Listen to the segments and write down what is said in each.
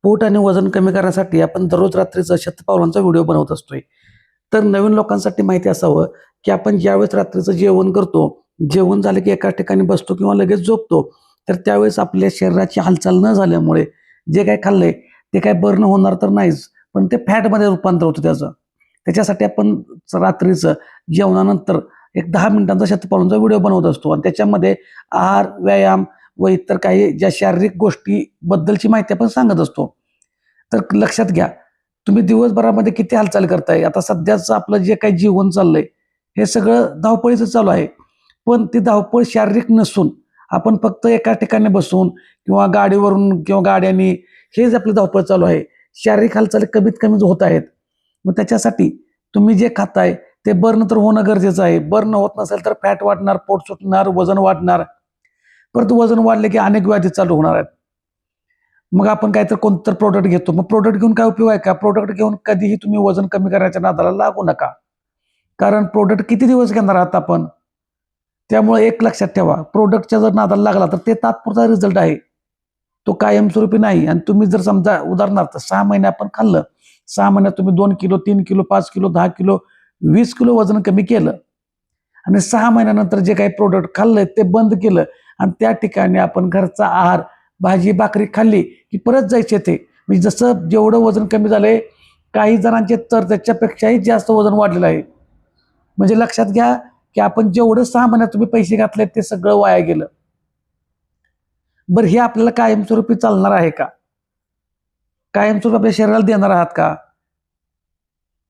पोट आणि वजन कमी करण्यासाठी आपण दररोज रात्रीचा शतपावलांचा व्हिडिओ बनवत असतोय. तर नवीन लोकांसाठी माहिती असावं, की आपण ज्यावेळेस रात्रीचं जेवण करतो, जेवण झालं की एका ठिकाणी बसतो किंवा लगेच झोपतो. तर त्यावेळेस आपल्या शरीराची हालचाल न झाल्यामुळे जे काही खाल्लंय ते काही बर्न होणार तर नाहीच, पण ते फॅटमध्ये रूपांतर होतं त्याचं. त्याच्यासाठी आपण रात्रीचं जेवणानंतर एक 10 मिनिटांचा शतपावलांचा व्हिडिओ बनवत असतो आणि त्याच्यामध्ये आहार, व्यायाम व इतर काही ज्या शारीरिक गोष्टीबद्दलची माहिती आपण सांगत असतो. तर लक्षात घ्या, तुम्ही दिवसभरामध्ये किती हालचाल करताय. आता सध्याचं आपलं जे काही जीवन चाललंय, हे सगळं धावपळीचं चालू आहे. पण ती धावपळ शारीरिक नसून आपण फक्त एका ठिकाणी बसून किंवा गाडीवरून किंवा गाड्यांनी हेच आपली धावपळ चालू आहे. शारीरिक हालचाली कमीत कमी होत आहेत. मग त्याच्यासाठी तुम्ही जे खाताय ते बर्न तर होणं गरजेचं आहे. बर्न होत नसेल तर फॅट वाढणार, पोट सुटणार, वजन वाढणार. परंतु वजन वाढले की अनेक व्याधी चालू होणार आहेत. मग आपण काहीतरी कोणतं प्रोडक्ट घेतो. मग प्रोडक्ट घेऊन काय उपयोग आहे का? प्रोडक्ट घेऊन कधीही तुम्ही वजन कमी करण्याच्या नादाला लागू नका. कारण प्रोडक्ट किती दिवस घेणार आहात आपण? त्यामुळे एक लक्षात ठेवा, प्रोडक्टच्या जर नादाला लागला तर ते तात्पुरता रिझल्ट आहे. तो कायमस्वरूपी नाही. आणि तुम्ही जर समजा उदाहरणार्थ 6 महिने आपण खाल्लं, 6 महिन्यात तुम्ही 2 kilo, 3 kilo, 5 kilo, 10 kilo, 20 kilo वजन कमी केलं आणि 6 महिन्यानंतर जे काही प्रोडक्ट खाल्लंय ते बंद केलं आणि त्या ठिकाणी आपण घरचा आहार, भाजी भाकरी खाल्ली की परत जायचे ते. म्हणजे जसं जेवढं वजन कमी झालंय, काही जणांचे तर त्याच्यापेक्षाही जास्त वजन वाढलेलं आहे. म्हणजे लक्षात घ्या, की आपण जेवढं 6 महिन्यात तुम्ही पैसे घातले ते सगळं वाया गेलं. बरं, हे आपल्याला कायमस्वरूपी चालणार आहे का? कायमस्वरूपी आपल्या शरीराला देणार आहात का?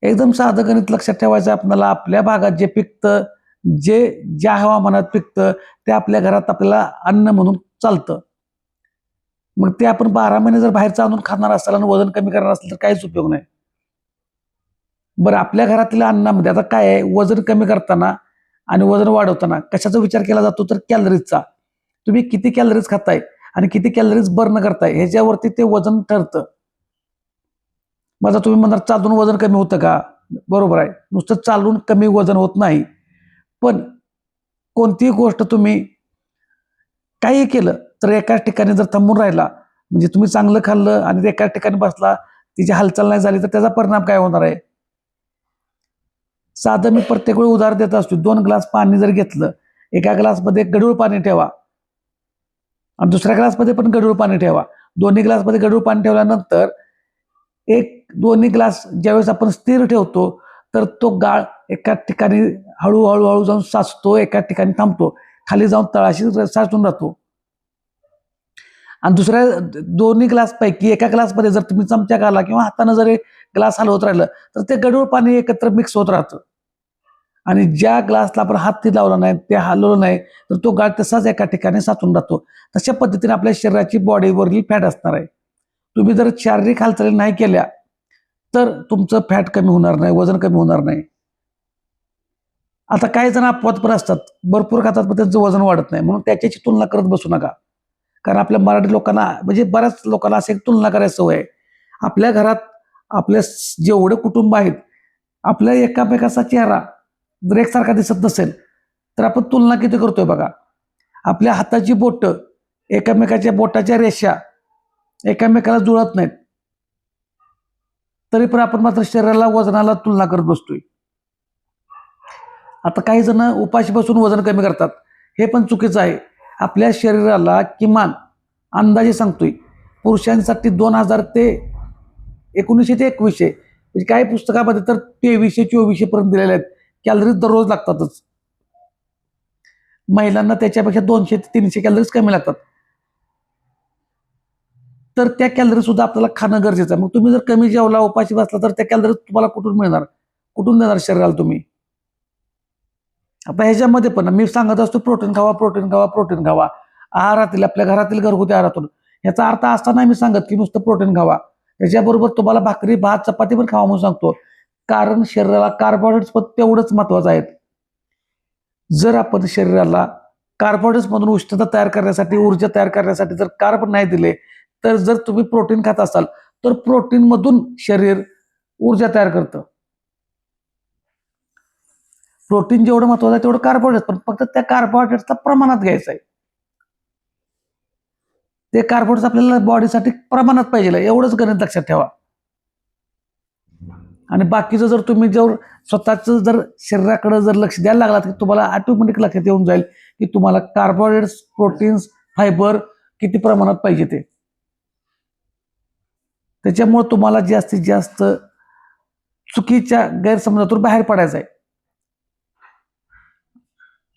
एकदम साधं गणित लक्षात ठेवायचं आपल्याला. आपल्या भागात जे पिकतं, जे ज्या हवामानात पिकतं, ते आपल्या घरात आपल्याला अन्न म्हणून चालतं. मग ते आपण 12 महिने जर बाहेरचं आणून खाणार असाल आणि वजन कमी करणार असेल तर काहीच उपयोग नाही. बरं, आपल्या घरातल्या अन्नामध्ये आता काय आहे, वजन कमी करताना आणि वजन वाढवताना कशाचा विचार केला जातो तर कॅलरीजचा. तुम्ही किती कॅलरीज खाताय आणि किती कॅलरीज बर्न करताय ह्याच्यावरती ते वजन ठरतं. माझा तुम्ही म्हणणार चालून वजन कमी होतं का? बरोबर आहे, नुसतं चालून कमी वजन होत नाही. पण कोणतीही गोष्ट तुम्ही काही केलं तर एकाच ठिकाणी जर थांबून राहिला, म्हणजे तुम्ही चांगलं खाल्लं आणि एकाच ठिकाणी बसला, तिची हालचाल नाही झाली तर त्याचा परिणाम काय होणार आहे? साधं मी प्रत्येक वेळी उदाहरण देत असतो. 2 ग्लास पाणी जर घेतलं, एका ग्लासमध्ये गढूळ पाणी ठेवा आणि दुसऱ्या ग्लासमध्ये पण गढूळ पाणी ठेवा. दोन्ही ग्लासमध्ये गढूळ पाणी ठेवल्यानंतर दोन्ही ग्लास ज्यावेळेस आपण स्थिर ठेवतो, तर तो गाळ एका ठिकाणी हळू जाऊन साचतो, एका ठिकाणी थांबतो, खाली जाऊन तळाशी साचून राहतो. आणि दुसऱ्या दोन्ही ग्लासपैकी एका ग्लासमध्ये जर तुम्ही चमचा घाला किंवा हाताने जर ग्लास हलवत राहिलं, तर ते गढूळ पाणी एकत्र मिक्स होत राहतं. आणि ज्या ग्लासला आपण हात लावला नाही, ते हलवलं नाही, तर तो गाळ तसाच एका ठिकाणी साचून राहतो. तशा पद्धतीने आपल्या शरीराची बॉडीवरील फॅट असणार आहे. तुम्ही जर शारीरिक हालचाली नाही केल्या तर तुमचं फॅट कमी होणार नाही, वजन कमी होणार नाही. आता काही जण अपवाद पण असतात, भरपूर खातात पण त्यांचं वजन वाढत नाही, म्हणून त्याच्याशी तुलना करत बसू नका. कारण आपल्या मराठी लोकांना, म्हणजे बऱ्याच लोकांना अशी तुलना करायची सवय आहे. आपल्या घरात आपल्या जेवढे कुटुंब आहेत, आपल्या एकामेकाचा चेहरा जर एकसारखा दिसत नसेल तर आपण तुलना किती करतोय बघा. आपल्या हाताची बोटं, एकामेकाच्या बोटाच्या रेषा एकामेकाला जुळत नाहीत, तरी पण आपण मात्र शरीराला, वजनाला तुलना करत बसतोय. आता काही जण उपाशी बसून वजन कमी करतात, हे पण चुकीचं आहे. आपल्या शरीराला किमान अंदाजे सांगतोय, पुरुषांसाठी 2000 ते 1900 ते 2100, म्हणजे काही पुस्तकामध्ये तर 2300-2400 पर्यंत दिलेले आहेत कॅलरीज दररोज लागतातच. महिलांना त्याच्यापेक्षा 200 ते 300 कॅलरीज कमी लागतात. तर त्या कॅलरी सुद्धा आपल्याला खाणं गरजेचं आहे. मग तुम्ही जर कमी जेवला, उपाशी बसला, तर त्या कॅलरीज तुम्हाला कुठून मिळणार? कुठून देणार शरीराला तुम्ही? आता ह्याच्यामध्ये पण मी सांगत असतो, प्रोटीन खावा, प्रोटीन खावा, प्रोटीन खावा. आहारातील, आपल्या घरातील घरगुती आहारातून. याचा अर्थ असा नाही मी सांगत की नुसतं प्रोटीन खावा. त्याच्याबरोबर तुम्हाला भाकरी, भात, चपाती पण खावा म्हणून सांगतो. कारण शरीराला कार्बोहायड्रेट्स पण तेवढंच महत्वाचं आहे. जर आपण शरीराला कार्बोहायड्रेट्स मधून उष्णता तयार करण्यासाठी, ऊर्जा तयार करण्यासाठी जर कार्ब नाही दिले, तर जर तुम्ही प्रोटीन खात असाल तर प्रोटीन मधून शरीर ऊर्जा तयार करतं. प्रोटीन जेवढं महत्वाचं आहे तेवढं कार्बोहायड्रेट, पण फक्त त्या कार्बोहायड्रेट्सला प्रमाणात घ्यायचं आहे. ते कार्बोहायड्रेट्स आपल्याला बॉडीसाठी प्रमाणात पाहिजे, एवढंच गणित लक्षात ठेवा. आणि बाकीचं जर तुम्ही जर स्वतःचं जर शरीराकडे जर लक्ष द्यायला लागलात की तुम्हाला ऑटोमॅटिक लक्षात येऊन जाईल की तुम्हाला कार्बोहायड्रेट्स, प्रोटीन्स, फायबर किती प्रमाणात पाहिजे ते. त्याच्यामुळे तुम्हाला जास्तीत जास्त चुकीच्या गैरसमजातून बाहेर पडायचं आहे.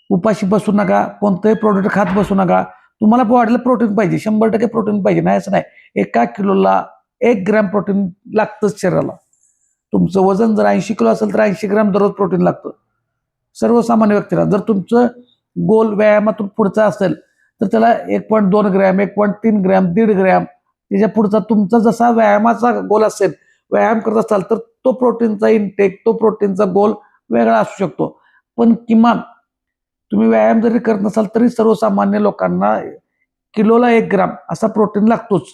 उपाशी बसू नका, कोणतंही प्रोडक्ट खात बसू नका. तुम्हाला बॉडीला प्रोटीन पाहिजे, 100% प्रोटीन पाहिजे, नाही असं नाही. 1 किलोला 1 ग्रॅम प्रोटीन लागतंच शरीराला. तुमचं वजन जर 80 किलो असेल तर 80 ग्रॅम दररोज प्रोटीन लागतं सर्वसामान्य व्यक्तीला. जर तुमचं गोल व्यायामातून पुढचा असेल तर त्याला 1.2 ग्रॅम, 1.3 ग्रॅम, 1.5 ग्रॅम, त्याच्या पुढचा तुमचा जसा व्यायामाचा गोल असेल, व्यायाम करत असाल तर तो प्रोटीनचा इनटेक, तो प्रोटीनचा गोल वेगळा असू शकतो. पण किमान तुम्ही व्यायाम जरी करत नसाल तरी सर्वसामान्य लोकांना किलोला 1 ग्राम असा प्रोटीन लागतोच.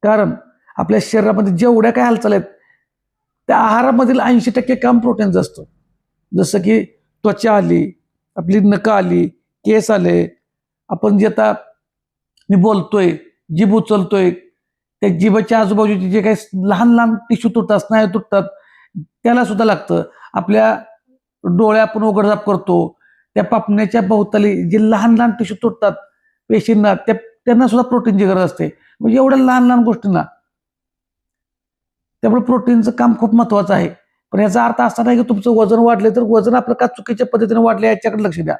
कारण आपल्या शरीरामध्ये जेवढ्या काय हालचाल आहेत त्या आहारामधील 80% काम प्रोटीनचं असतं. जसं की त्वचा आली, आपली नखं आली, केस आले, आपण जे आता मी बोलतोय, जीभ उचलतोय, त्या जिभेच्या आजूबाजूचे जे काही लहान लहान टिश्यू तुटतात, स्नायू तुटतात, त्याला सुद्धा लागतं. आपल्या डोळे आपण उघडझाप करतो, त्या पापण्याच्या भोवताली जे लहान लहान टिश्यू तुटतात पेशींना, त्यांना सुद्धा प्रोटीनची गरज असते. म्हणजे एवढ्या लहान लहान गोष्टींना. त्यामुळे प्रोटीनचं काम खूप महत्वाचं आहे. पण याचा अर्थ असा नाही की तुमचं वजन वाढले तर वजन आपलं का चुकीच्या पद्धतीने वाढले याच्याकडे लक्ष द्या.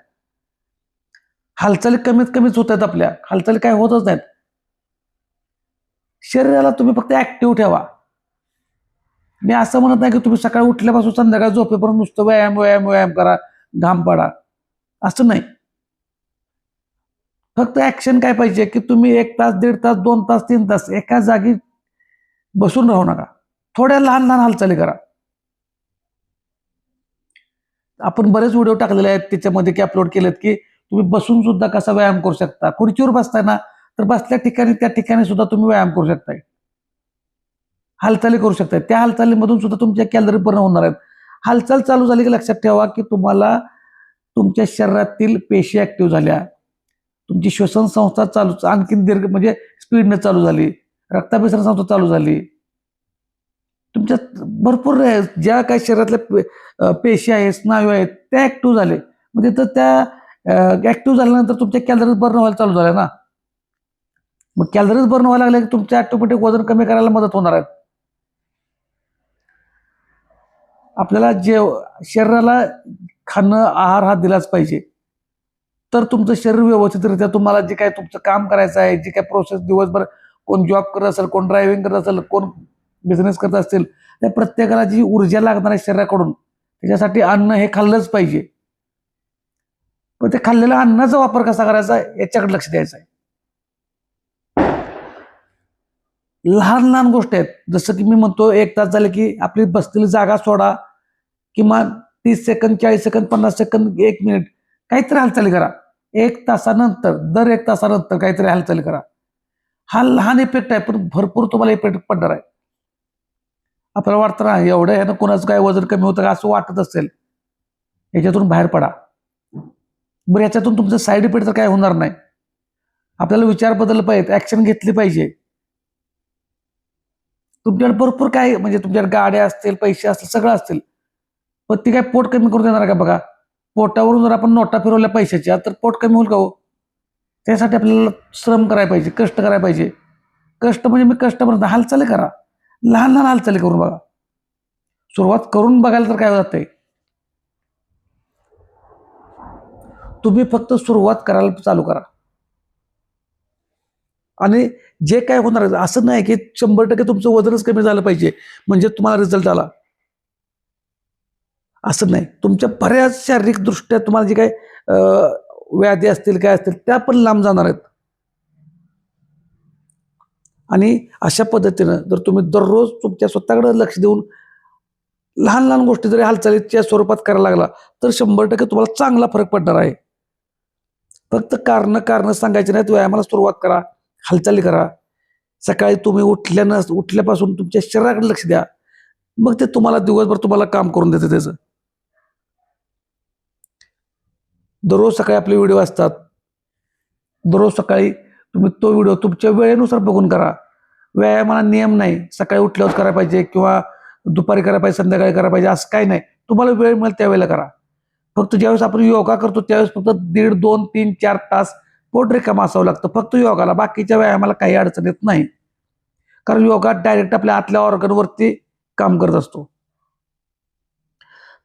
हालचाली कमीत कमीच होत आहेत, आपल्या हालचाली काय होतच नाहीत. शरीराला तुम्ही फक्त ऍक्टिव्ह ठेवा. मी असं म्हणत नाही की तुम्ही सकाळी उठल्यापासून संध्याकाळी झोपेपर्यंत नुसतं व्यायाम व्यायाम व्यायाम करा, घाम पाडा, असं नाही. फक्त ऍक्शन काय पाहिजे की तुम्ही 1 तास, 1.5 तास, 2 तास, 3 तास एका जागी बसून राहू नका. थोड्या लहान लहान हालचाली करा. आपण बरेच व्हिडिओ टाकलेले आहेत त्याच्यामध्ये की अपलोड केलेत की तुम्ही बसून सुद्धा कसा व्यायाम करू शकता. खुर्चीवर बसताय ना तर बसल्या ठिकाणी त्या ठिकाणी सुद्धा तुम्ही व्यायाम करू शकताय, हालचाली करू शकताय. त्या हालचालीमधून सुद्धा तुमच्या कॅलरी बर्न होणार आहेत. हालचाल चालू झाली की लक्षात ठेवा की तुम्हाला तुमच्या शरीरातील पेशी ऍक्टिव्ह झाल्या, तुमची श्वसन संस्था चालू आणखीन दीर्घ म्हणजे स्पीडने चालू झाली, रक्ताभिसरण संस्था चालू झाली. तुमच्यात भरपूर ज्या काही शरीरातल्या पेशी आहेत, स्नायू आहेत, त्या ऍक्टिव्ह झाले. म्हणजे तर त्या ऍक्टिव्ह झाल्यानंतर तुमच्या कॅलरीज बर्न व्हायला चालू झाल्या ना. मग कॅलरीज बर्न व्हायला लागल्या की तुमच्या ऑटोमॅटिक वजन कमी करायला मदत होणार आहे. आपल्याला शरीराला खाणं, आहार हा दिलाच पाहिजे. तर तुमचं शरीर व्यवस्थितरित्या तुम्हाला जे काय तुमचं काम करायचं आहे, जे काय प्रोसेस दिवसभर कोण जॉब करत असेल, कोण ड्रायव्हिंग करत असेल, कोण बिझनेस करत असतील, त्या प्रत्येकाला जी ऊर्जा लागणार आहे शरीराकडून त्याच्यासाठी अन्न हे खाल्लंच पाहिजे. पण ते खाल्लेल्या अन्नाचा वापर कसा करायचा याच्याकडे लक्ष द्यायचं आहे. लहान लहान गोष्टी आहेत. जसं की मी म्हणतो 1 तास झाले की आपली बसलेली जागा सोडा, किमान 30 सेकंद, 40 सेकंद, 50 सेकंद, 1 मिनिट काहीतरी हालचाली करा. 1 तासानंतर, दर 1 तासानंतर काहीतरी हालचाली करा. हा लहान इफेक्ट आहे पण भरपूर तुम्हाला इफेक्ट पडणार आहे. आपल्याला वाटतं ना एवढं ह्यानं कोणाचं काय वजन कमी होतं का असं वाटत असेल, याच्यातून बाहेर पडा. बरं, याच्यातून तुमचं साईड इफेक्ट तर काय होणार नाही. आपल्याला विचार बदलले पाहिजेत, ऍक्शन घेतली पाहिजे. तुमच्याकडे भरपूर काय म्हणजे तुमच्याकडे गाड्या असतील, पैसे असतील, सगळं असतील, पण ती काय पोट कमी करून देणार का? बघा, पोटावरून जर आपण नोटा फिरवल्या पैशाच्या तर पोट कमी होईल का हो? त्यासाठी आपल्याला श्रम करायला पाहिजे, कष्ट करायला पाहिजे. कष्ट म्हणजे मी कष्ट म्हणतो, हालचाली करा, लहान लहान हालचाली करून बघा. सुरुवात करून बघायला तर काय होतंय. तुम्ही फक्त सुरुवात करायला चालू करा. आणि जे काय होणार आहे असं नाही की 100% तुमचं वजनच कमी झालं पाहिजे म्हणजे तुम्हाला रिझल्ट आला, असं नाही. तुमच्या बऱ्याच शारीरिक दृष्ट्या तुम्हाला जे काही व्याधी असतील, काय असतील, त्या पण लांब जाणार आहेत. आणि अशा पद्धतीनं जर तुम्ही दररोज तुमच्या स्वतःकडे लक्ष देऊन लहान लहान गोष्टी जरी हालचालीच्या स्वरूपात करायला लागला तर 100% तुम्हाला चांगला फरक पडणार आहे. फक्त कारण सांगायचे नाहीत. व्यायामाला सुरुवात करा, हालचाली करा. सकाळी तुम्ही उठल्यापासून तुमच्या शरीराकडे लक्ष द्या. मग ते तुम्हाला दिवसभर तुम्हाला काम करून देते त्याचं. दररोज सकाळी आपले व्हिडिओ असतात. दररोज सकाळी तुम्ही तो व्हिडिओ तुमच्या वेळेनुसार बघून करा. व्यायामाला नियम नाही, सकाळी उठल्यावर करायला पाहिजे किंवा दुपारी करायला पाहिजे, संध्याकाळी करायला पाहिजे असं काही नाही. तुम्हाला वेळ मिळेल त्यावेळेला करा. फक्त ज्यावेळेस आपण योगा करतो त्यावेळेस फक्त 1.5, 2, 3, 4 तास पोट रिकामं असावं लागतं फक्त योगाला. बाकीच्या व्यायामाला काही अडचण येत नाही, कारण योगा डायरेक्ट आपल्या आतल्या ऑर्गनवरती काम करत असतो.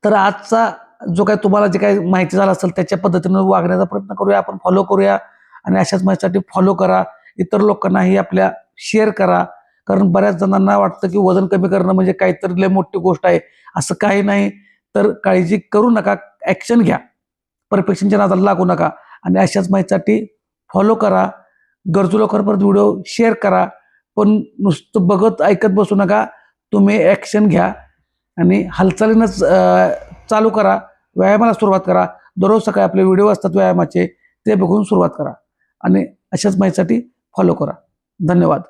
तर आजचा जो काही तुम्हाला जे काही माहिती झालं असेल त्याच्या पद्धतीनं वागण्याचा प्रयत्न करूया, आपण फॉलो करूया आणि अशाच माहितीसाठी फॉलो करा. इतर लोकांनाही आपल्या शेअर करा, कारण बऱ्याच जणांना वाटतं की वजन कमी करणं म्हणजे काहीतरी लय मोठी गोष्ट आहे. असं काही नाही. तर काळजी करू नका, ॲक्शन घ्या, परफेक्शनच्या नादाला लागू नका आणि अशाच माहितीसाठी फॉलो करा. गरजू लोकांपर्यंत व्हिडिओ शेअर करा, पण नुसतं बघत ऐकत बसू नका. तुम्ही ॲक्शन घ्या आणि हालचालीनंच चालू करा. व्यायामाला सुरुवात करा. दररोज सकाळी आपले व्हिडिओ असतात व्यायामाचे, ते बघून सुरुवात करा आणि अशाच माहितीसाठी फॉलो करा. धन्यवाद.